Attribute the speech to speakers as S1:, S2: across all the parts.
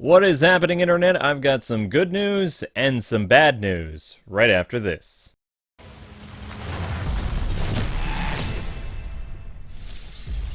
S1: What is happening, Internet? I've got some good news and some bad news right after this.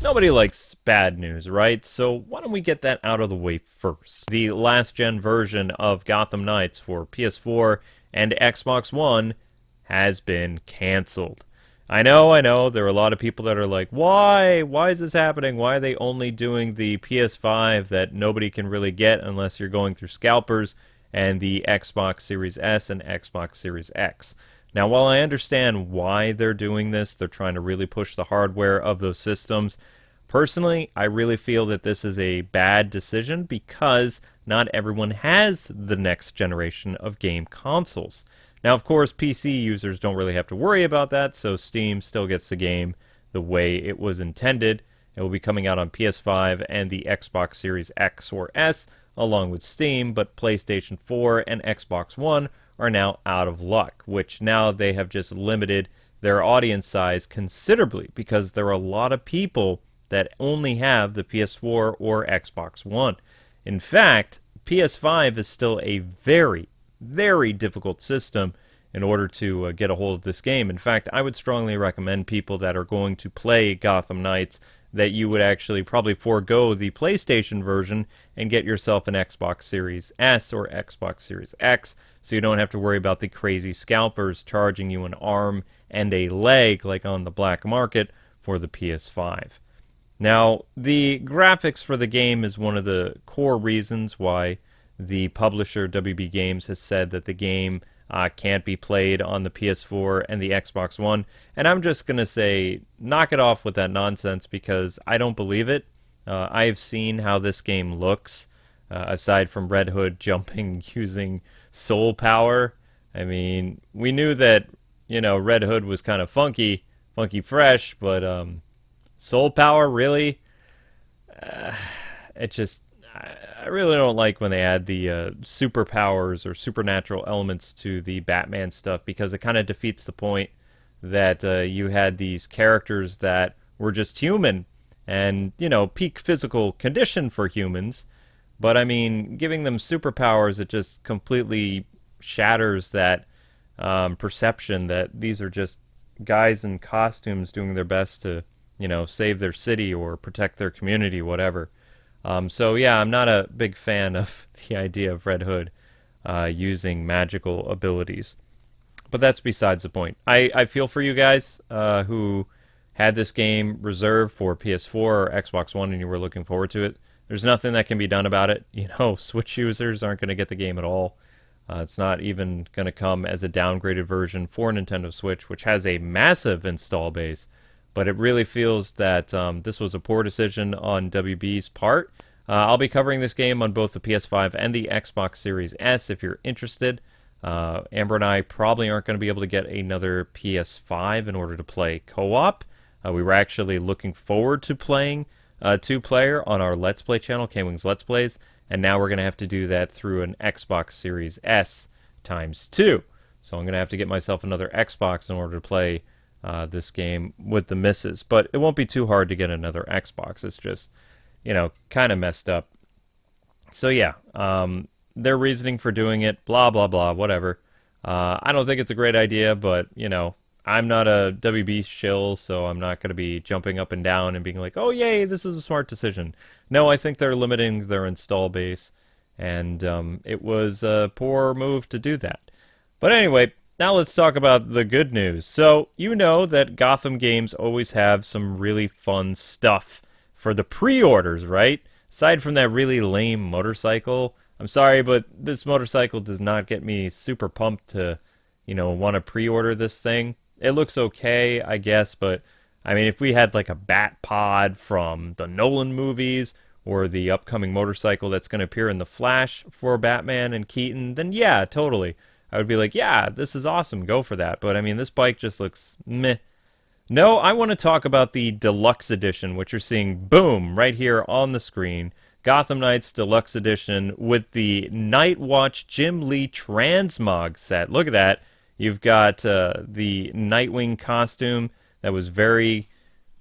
S1: Nobody likes bad news, right? So why don't we get that out of the way first? The last-gen version of Gotham Knights for PS4 and Xbox One has been canceled. I know, there are a lot of people that are like, why? Why is this happening? Why are they only doing the PS5 that nobody can really get unless you're going through scalpers and the Xbox Series S and Xbox Series X? Now, while I understand why they're doing this, they're trying to really push the hardware of those systems. Personally, I really feel that this is a bad decision because not everyone has the next generation of game consoles. Now, of course, PC users don't really have to worry about that, so Steam still gets the game the way it was intended. It will be coming out on PS5 and the Xbox Series X or S, along with Steam, but PlayStation 4 and Xbox One are now out of luck, which now they have just limited their audience size considerably because there are a lot of people that only have the PS4 or Xbox One. In fact, PS5 is still a very, very difficult system in order to get a hold of this game. In fact, I would strongly recommend people that are going to play Gotham Knights that you would actually probably forego the PlayStation version and get yourself an Xbox Series S or Xbox Series X so you don't have to worry about the crazy scalpers charging you an arm and a leg like on the black market for the PS5. Now, the graphics for the game is one of the core reasons why the publisher WB Games has said that the game can't be played on the PS4 and the Xbox One. And I'm just going to say, knock it off with that nonsense because I don't believe it. I have seen how this game looks, aside from Red Hood jumping using soul power. I mean, we knew that, Red Hood was kind of funky fresh, but soul power, really? It just, I really don't like when they add the superpowers or supernatural elements to the Batman stuff because it kind of defeats the point that you had these characters that were just human and, peak physical condition for humans. But, I mean, giving them superpowers, it just completely shatters that perception that these are just guys in costumes doing their best to, save their city or protect their community, whatever. So yeah, I'm not a big fan of the idea of Red Hood using magical abilities. But that's besides the point. I feel for you guys who had this game reserved for PS4 or Xbox One and you were looking forward to it. There's nothing that can be done about it. Switch users aren't going to get the game at all. It's not even going to come as a downgraded version for Nintendo Switch, which has a massive install base. But it really feels that this was a poor decision on WB's part. I'll be covering this game on both the PS5 and the Xbox Series S if you're interested. Amber and I probably aren't going to be able to get another PS5 in order to play co-op. We were actually looking forward to playing two-player on our Let's Play channel, Kwing's Let's Plays, and now we're going to have to do that through an Xbox Series S times 2. So I'm going to have to get myself another Xbox in order to play this game with the misses. But it won't be too hard to get another Xbox. It's just, kind of messed up. So yeah, their reasoning for doing it, blah, blah, blah, whatever. I don't think it's a great idea, but, I'm not a WB shill, so I'm not going to be jumping up and down and being like, oh, yay, this is a smart decision. No, I think they're limiting their install base, and it was a poor move to do that. But anyway, now let's talk about the good news. So, you know that Gotham games always have some really fun stuff for the pre-orders, right? Aside from that really lame motorcycle. I'm sorry, but this motorcycle does not get me super pumped to, want to pre-order this thing. It looks okay, I guess, but, I mean, if we had like a Bat Pod from the Nolan movies or the upcoming motorcycle that's going to appear in The Flash for Batman and Keaton, then yeah, totally. I would be like, yeah, this is awesome, go for that. But I mean, this bike just looks meh. No, I want to talk about the Deluxe Edition, which you're seeing, boom, right here on the screen. Gotham Knights Deluxe Edition with the Night Watch Jim Lee Transmog set. Look at that. You've got the Nightwing costume that was very,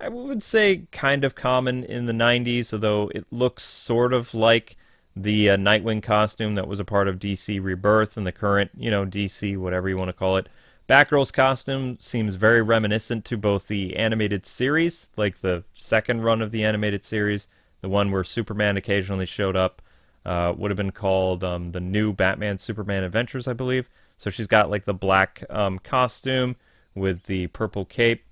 S1: I would say, kind of common in the 90s, although it looks sort of like the Nightwing costume that was a part of DC Rebirth and the current, DC, whatever you want to call it. Batgirl's costume seems very reminiscent to both the animated series, like the second run of the animated series, the one where Superman occasionally showed up. Would have been called the New Batman Superman Adventures, I believe. So she's got like the black costume with the purple cape.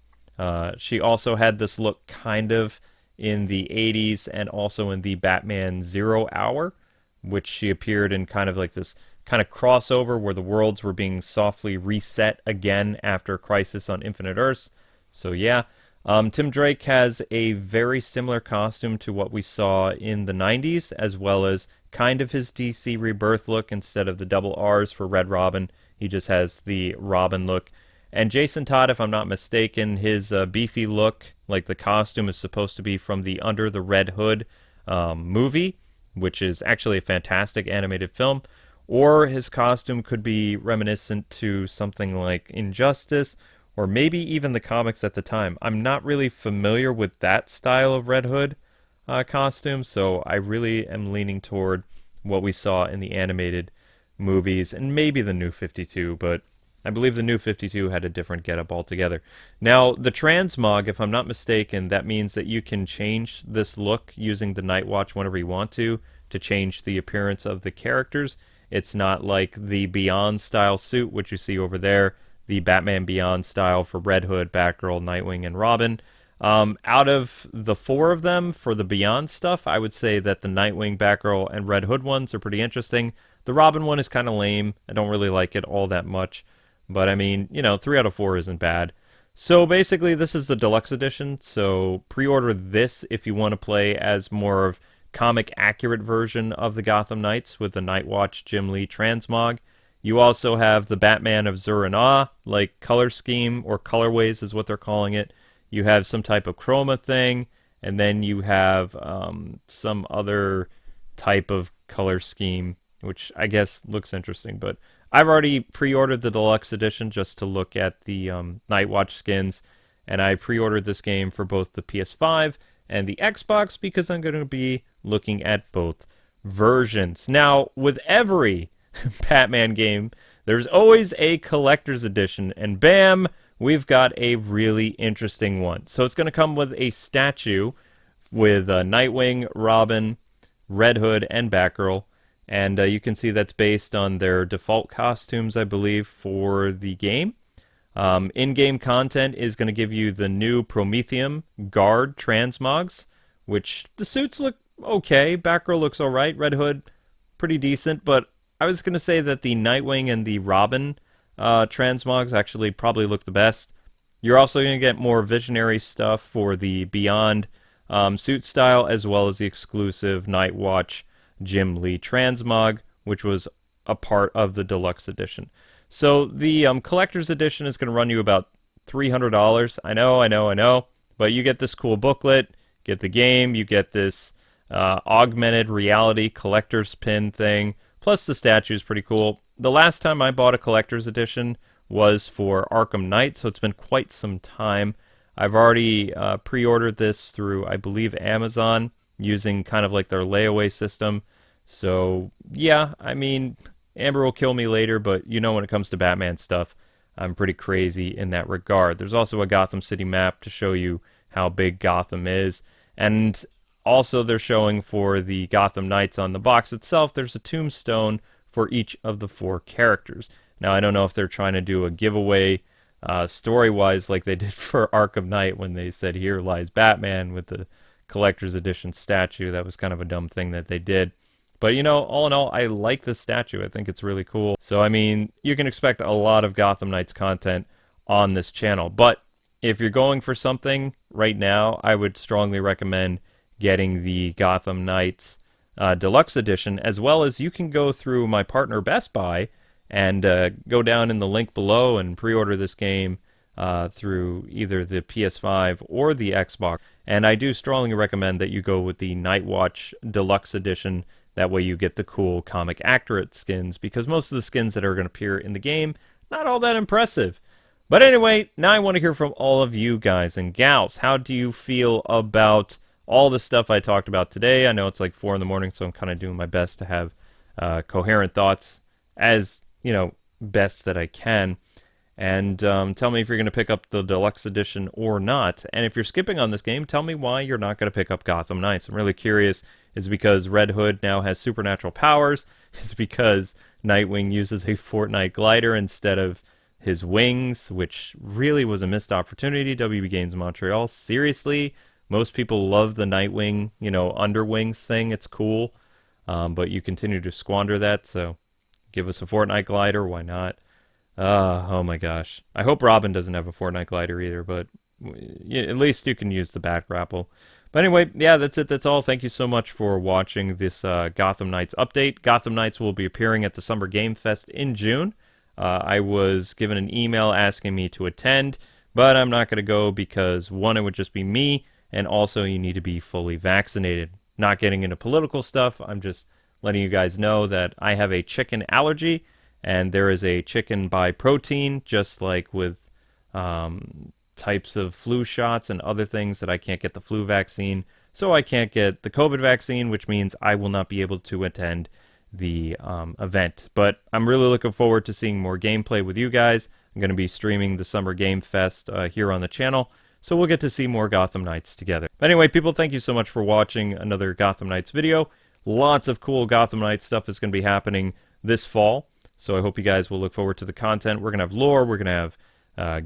S1: She also had this look kind of in the 80s and also in the Batman Zero Hour, which she appeared in kind of like this kind of crossover where the worlds were being softly reset again after Crisis on Infinite Earths. So yeah, Tim Drake has a very similar costume to what we saw in the 90s, as well as kind of his DC Rebirth look. Instead of the double R's for Red Robin, he just has the Robin look. And Jason Todd, if I'm not mistaken, his beefy look, like the costume, is supposed to be from the Under the Red Hood movie, which is actually a fantastic animated film. Or his costume could be reminiscent to something like Injustice, or maybe even the comics at the time. I'm not really familiar with that style of Red Hood costume, so I really am leaning toward what we saw in the animated movies, and maybe the New 52, but I believe the New 52 had a different getup altogether. Now, the transmog, if I'm not mistaken, that means that you can change this look using the Night Watch whenever you want to change the appearance of the characters. It's not like the Beyond style suit, which you see over there, the Batman Beyond style for Red Hood, Batgirl, Nightwing, and Robin. Out of the four of them, for the Beyond stuff, I would say that the Nightwing, Batgirl, and Red Hood ones are pretty interesting. The Robin one is kind of lame. I don't really like it all that much. But I mean, 3 out of 4 isn't bad. So basically, this is the Deluxe Edition. So pre-order this if you want to play as more of comic accurate version of the Gotham Knights with the Nightwatch Jim Lee transmog. You also have the Batman of Zur-En-Ah, like color scheme, or colorways is what they're calling it. You have some type of chroma thing, and then you have some other type of color scheme, which I guess looks interesting. But I've already pre-ordered the Deluxe Edition just to look at the Nightwatch skins, and I pre-ordered this game for both the PS5 and the Xbox because I'm going to be looking at both versions. Now, with every Batman game, there's always a collector's edition, and bam, we've got a really interesting one. So it's going to come with a statue with Nightwing, Robin, Red Hood, and Batgirl, and you can see that's based on their default costumes, I believe, for the game. In-game content is going to give you the new Prometheum Guard transmogs, which the suits look okay. Batgirl looks alright. Red Hood, pretty decent. But I was going to say that the Nightwing and the Robin transmogs actually probably look the best. You're also going to get more visionary stuff for the Beyond suit style, as well as the exclusive Nightwatch Jim Lee transmog, which was a part of the Deluxe Edition. So the collector's edition is going to run you about $300. I know. But you get this cool booklet, get the game, you get this augmented reality collector's pin thing, plus the statue is pretty cool. The last time I bought a collector's edition was for Arkham Knights, so it's been quite some time. I've already pre-ordered this through, I believe, Amazon, using kind of like their layaway system. So, yeah, I mean, Amber will kill me later, but when it comes to Batman stuff, I'm pretty crazy in that regard. There's also a Gotham City map to show you how big Gotham is. And also they're showing for the Gotham Knights on the box itself, there's a tombstone for each of the 4 characters. Now, I don't know if they're trying to do a giveaway story-wise like they did for Arkham Knight when they said, "Here lies Batman," with the collector's edition statue. That was kind of a dumb thing that they did. But, all in all, I like this statue. I think it's really cool. So, I mean, you can expect a lot of Gotham Knights content on this channel. But if you're going for something right now, I would strongly recommend getting the Gotham Knights Deluxe Edition, as well as you can go through my partner Best Buy and go down in the link below and pre-order this game through either the PS5 or the Xbox. And I do strongly recommend that you go with the Nightwatch Deluxe Edition. That way you get the cool comic accurate skins, because most of the skins that are going to appear in the game, not all that impressive. But anyway, now I want to hear from all of you guys and gals. How do you feel about all the stuff I talked about today. I know it's like 4 in the morning, so I'm kind of doing my best to have coherent thoughts as, best that I can. And tell me if you're going to pick up the Deluxe Edition or not. And if you're skipping on this game, tell me why you're not going to pick up Gotham Knights. I'm really curious. Is it because Red Hood now has supernatural powers? Is it because Nightwing uses a Fortnite glider instead of his wings, which really was a missed opportunity? WB Games Montreal, seriously? Most people love the Nightwing, underwings thing. It's cool. But you continue to squander that, so give us a Fortnite glider. Why not? Oh my gosh. I hope Robin doesn't have a Fortnite glider either, but at least you can use the Bat Grapple. But anyway, yeah, that's it. That's all. Thank you so much for watching this Gotham Knights update. Gotham Knights will be appearing at the Summer Game Fest in June. I was given an email asking me to attend, but I'm not going to go because, one, it would just be me, and also you need to be fully vaccinated. Not getting into political stuff. I'm just letting you guys know that I have a chicken allergy, and there is a chicken by protein, just like with types of flu shots and other things that I can't get the flu vaccine. So I can't get the COVID vaccine, which means I will not be able to attend the event. But I'm really looking forward to seeing more gameplay with you guys. I'm going to be streaming the Summer Game Fest here on the channel, so we'll get to see more Gotham Knights together. But anyway, people, thank you so much for watching another Gotham Knights video. Lots of cool Gotham Knights stuff is going to be happening this fall. So I hope you guys will look forward to the content. We're going to have lore, we're going to have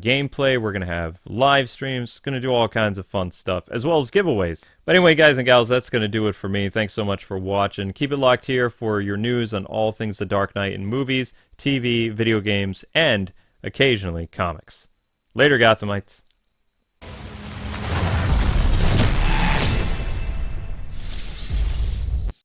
S1: gameplay, we're going to have live streams, going to do all kinds of fun stuff, as well as giveaways. But anyway, guys and gals, that's going to do it for me. Thanks so much for watching. Keep it locked here for your news on all things The Dark Knight in movies, TV, video games, and occasionally comics. Later, Gothamites.